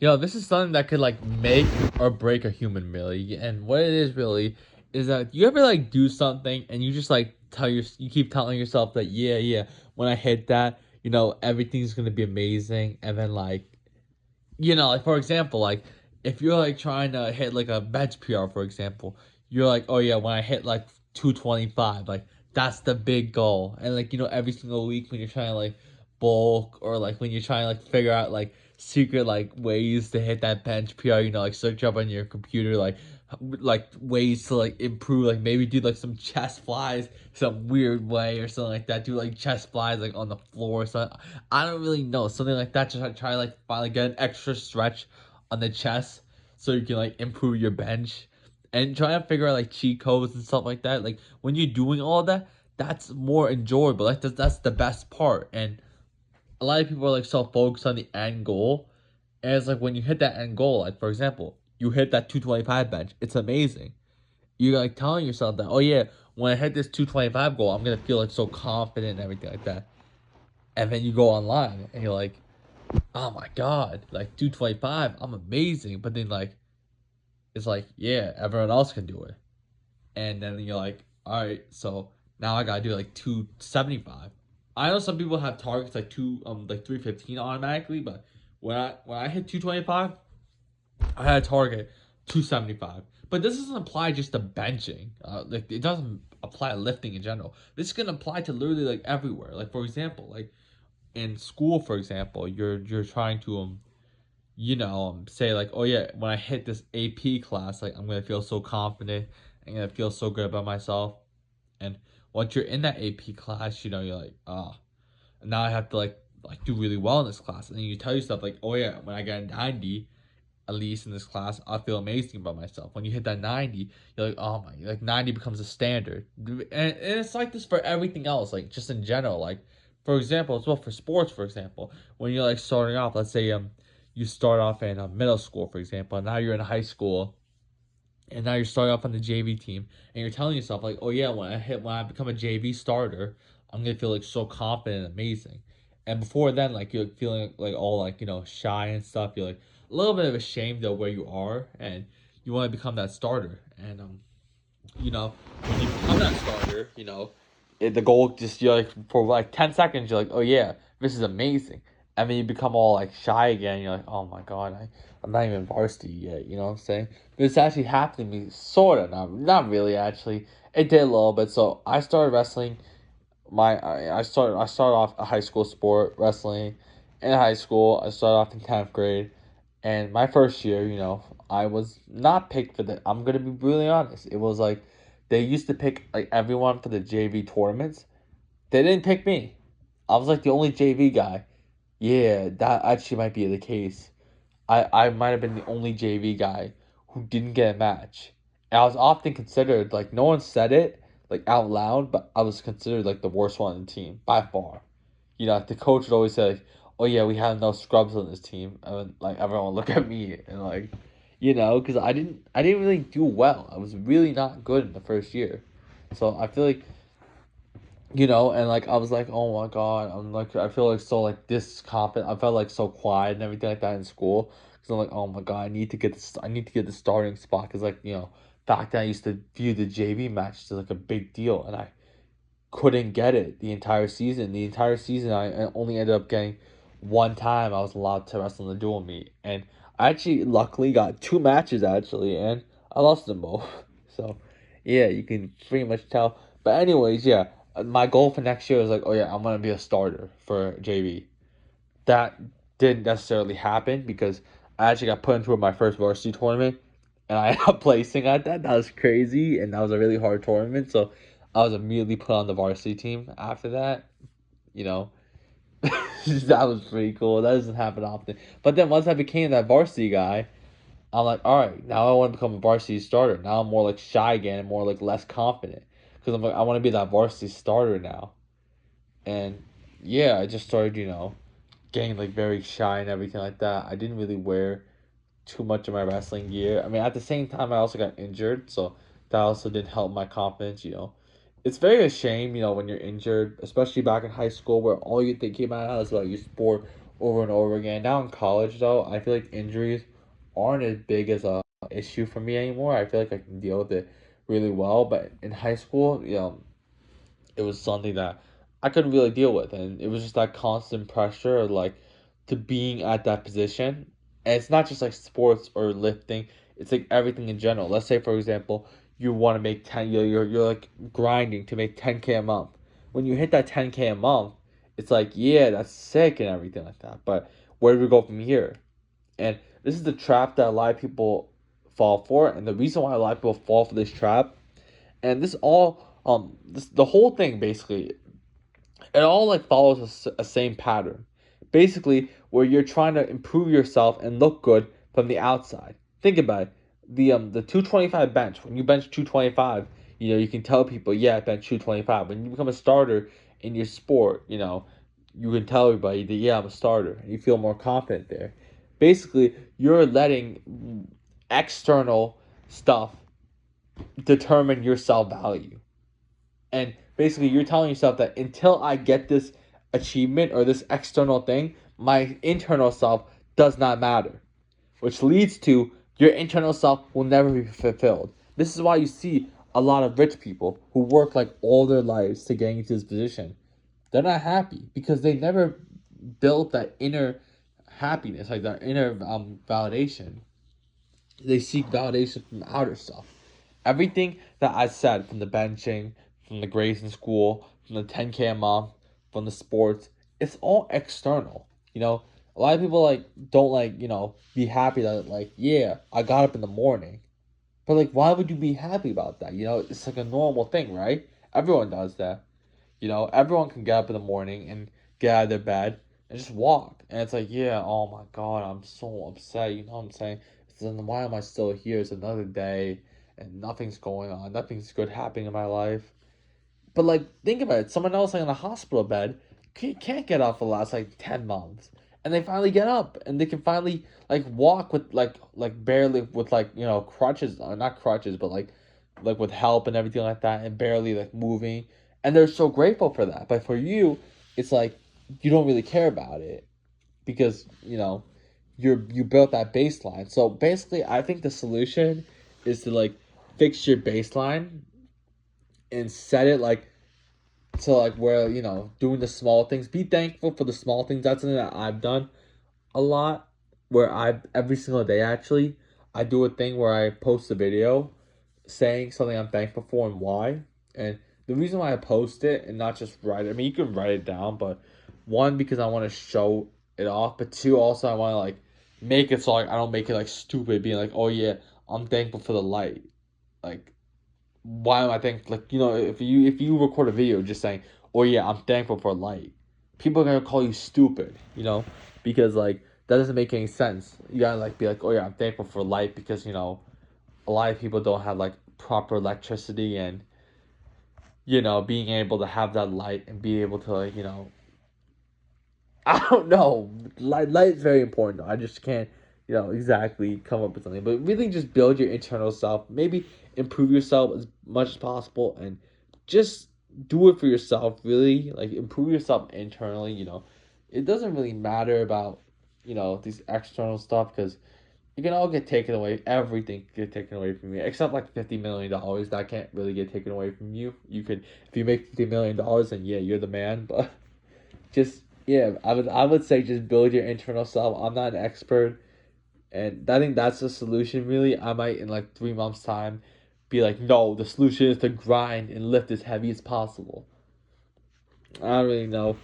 This is something that could like make or break a human really. And what it is really is that you ever like do something and you just like you keep telling yourself that yeah, when I hit that, everything's gonna be amazing. And then like like for example, like if you're like trying to hit like a bench PR, for example, you're like, oh yeah, when I hit like 225, like that's the big goal. And like, every single week when you're trying to like bulk or like when you're trying to like figure out like secret like ways to hit that bench PR, like search up on your computer like ways to like improve, like maybe do like some chest flies some weird way or something like that, do like chest flies like on the floor or something. I don't really know, something like that, just like try to like finally get an extra stretch on the chest so you can like improve your bench and try to figure out like cheat codes and stuff like that. Like when you're doing all that, that's more enjoyable. Like that's the best part. And a lot of people are like so focused on the end goal, and it's like when you hit that end goal, like for example, you hit that 225 bench, it's amazing. You're like telling yourself that, oh yeah, when I hit this 225 goal, I'm gonna feel like so confident and everything like that. And then you go online and you're like, oh my god, like 225, I'm amazing. But then like it's like, yeah, everyone else can do it. And then you're like, all right, so now I gotta do like 275. I know some people have targets like 315 automatically, but when I hit 225, I had a target 275. But this doesn't apply just to benching. Like it doesn't apply to lifting in general. This can apply to literally like everywhere. Like for example, like in school, for example, you're trying to say like, oh yeah, when I hit this AP class, like I'm gonna feel so confident. I'm gonna feel so good about myself. And once you're in that AP class, you're like, ah, now I have to like do really well in this class. And then you tell yourself like, oh yeah, when I get a 90, at least in this class, I feel amazing about myself. When you hit that 90, you're like, oh my, like 90 becomes a standard. And it's like this for everything else, like just in general. Like, for example, as well for sports, for example, when you're like starting off, let's say you start off in middle school, for example, and now you're in high school, and now you're starting off on the JV team, and you're telling yourself like, oh yeah, when I become a JV starter, I'm gonna feel like so confident and amazing. And before then, like you're feeling like all like shy and stuff. You're like a little bit of ashamed of where you are, and you want to become that starter. And when you become that starter, the goal just you're like for like 10 seconds, you're like, oh yeah, this is amazing. And then you become all like shy again. You're like, oh my god, I'm not even varsity yet. You know what I'm saying? But it's actually happened to me, sort of. Not really. Actually, it did a little bit. So I started wrestling. I started off a high school sport wrestling. In high school, I started off in 10th grade, and my first year, I was not picked for the. I'm gonna be really honest. It was like they used to pick like everyone for the JV tournaments. They didn't pick me. I was like the only JV guy. Yeah, that actually might be the case. I might have been the only JV guy who didn't get a match. And I was often considered like no one said it like out loud, but I was considered like the worst one on the team by far. Like the coach would always say, like, "Oh yeah, we have no scrubs on this team," and like everyone would look at me and like, because I didn't really do well. I was really not good in the first year, so I feel like and like I was like, oh my god, I'm like I feel like so like confident. I felt like so quiet and everything like that in school because I'm like, oh my god, I need to get the starting spot because like back then I used to view the JV match as like a big deal, and I couldn't get it the entire season. The entire season I only ended up getting one time I was allowed to wrestle in the dual meet, and I actually luckily got two matches actually, and I lost them both. So yeah, you can pretty much tell. But anyways, yeah, my goal for next year is like, oh yeah, I'm gonna be a starter for JV. That didn't necessarily happen because I actually got put into my first varsity tournament, and I ended up placing at that. That was crazy, and that was a really hard tournament. So I was immediately put on the varsity team after that. You know, that was pretty cool. That doesn't happen often. But then once I became that varsity guy, I'm like, all right, now I want to become a varsity starter. Now I'm more like shy again and more like less confident because I'm like, I want to be that varsity starter now. And yeah, I just started, getting like very shy and everything like that. I didn't really wear too much of my wrestling gear. I mean, at the same time, I also got injured, so that also didn't help my confidence. It's very a shame, when you're injured, especially back in high school, where all you're thinking about is about your sport, over and over again. Now in college though, I feel like injuries aren't as big as a issue for me anymore. I feel like I can deal with it really well. But in high school, it was something that I couldn't really deal with, and it was just that constant pressure of like to being at that position. And it's not just like sports or lifting; it's like everything in general. Let's say, for example, you want to make you're like grinding to make 10K a month. When you hit that 10K a month, it's like yeah, that's sick and everything like that. But where do we go from here? And this is the trap that a lot of people fall for, and the reason why a lot of people fall for this trap, and this all the whole thing basically, it all like follows a same pattern, basically where you're trying to improve yourself and look good from the outside. Think about it. The 225 bench, when you bench 225, you can tell people, yeah, I bench 225. When you become a starter in your sport, you can tell everybody that yeah, I'm a starter, and you feel more confident there. Basically, you're letting external stuff determine your self value. And basically, you're telling yourself that until I get this achievement or this external thing, my internal self does not matter, which leads to your internal self will never be fulfilled. This is why you see a lot of rich people who work like all their lives to getting into this position. They're not happy because they never built that inner happiness, like that inner validation. They seek validation from outer stuff. Everything that I said, from the benching, from the grades in school, from the 10K a month, from the sports, it's all external. A lot of people like don't like, be happy that like, yeah, I got up in the morning. But like why would you be happy about that? It's like a normal thing, right? Everyone does that. Everyone can get up in the morning and get out of their bed and just walk. And it's like, yeah, oh my God, I'm so upset. You know what I'm saying? Then why am I still here? It's another day and nothing's going on. Nothing's good happening in my life. But like, think about it. Someone else like in a hospital bed can't get up for the last like 10 months, and they finally get up and they can finally like walk with like barely with like crutches, not crutches, but like with help and everything like that, and barely like moving, and they're so grateful for that. But for you, it's like you don't really care about it because you built that baseline. So basically, I think the solution is to like fix your baseline and set it like to like where doing the small things. Be thankful for the small things. That's something that I've done a lot. Where I every single day actually I do a thing where I post a video saying something I'm thankful for and why. And the reason why I post it and not just write it, I mean you can write it down, but one because I want to show it off, but two also I want to like make it so like I don't make it like stupid, being like, oh yeah, I'm thankful for the light. Like why am I thankful? Like if you record a video just saying, "Oh yeah, I'm thankful for light," people are gonna call you stupid, because like that doesn't make any sense. You gotta like be like, "Oh yeah, I'm thankful for light," because a lot of people don't have like proper electricity, and being able to have that light and be able to like I don't know. Light is very important. I just can't, exactly come up with something. But really, just build your internal self. Maybe improve yourself as much as possible, and just do it for yourself. Really, like improve yourself internally. It doesn't really matter about these external stuff because it can all get taken away. Everything can get taken away from you, except like $50 million. That can't really get taken away from you. You could, if you make $50 million, then yeah, you're the man. But just yeah, I would say just build your internal self. I'm not an expert, and I think that's the solution. Really, I might in like 3 months' time be like, no, the solution is to grind and lift as heavy as possible. I don't really know.